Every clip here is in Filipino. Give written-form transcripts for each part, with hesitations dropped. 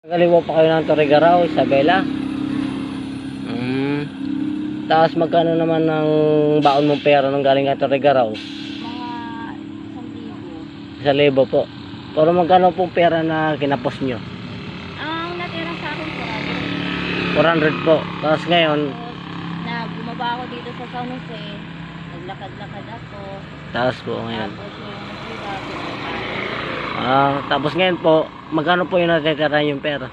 Nagaliwa pa kayo ng Torigaraw, Isabela. Tapos magkano naman ng baon mong pera nung galing ka Torigaraw? Mga 1,000. 1,000 po. Pero magkano pong pera na kinapos nyo? Ang natira sa akin 400 po. Tapos ngayon, na bumaba ako dito sa San Jose, naglakad-lakad ako. tapos po ngayon. Tapos yung natira, Tapos ngayon po, magkano po yung natitira yung pera?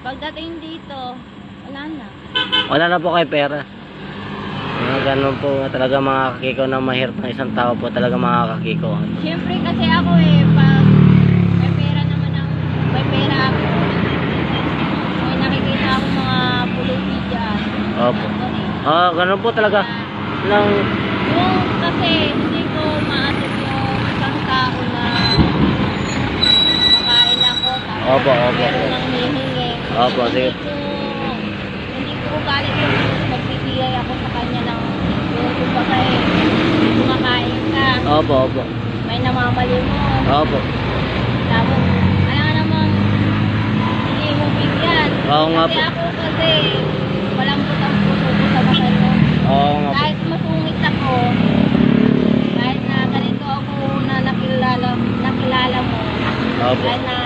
pagdating dito, wala na. Wala na po kay pera. Ganun po talaga mga kakiko na mahirap ng isang tao po talaga mga kakiko. Siyempre kasi ako pag may pera naman may pera ako. May nakikita ako mga pulubi dyan. Opo. Ganun po talaga. Nang Yung kasi hindi ko maasip yung isang tao na makain ako. Opo, opo. Meron nang hihingi. Opo, sige. Hindi ko galit yung magbibigay ako sa kanya ng kumbaga kumakain ka. Opo, opo. May namamali mo. Opo. Tapos, alam naman, hindi mo bigyan. Oo nga Kasi po. ako kasi, walang putang puso ko sa bakal mo. Oo nga po. Kahit masungit ako, kahit na ganito ako na nakilala mo, Opo. kahit na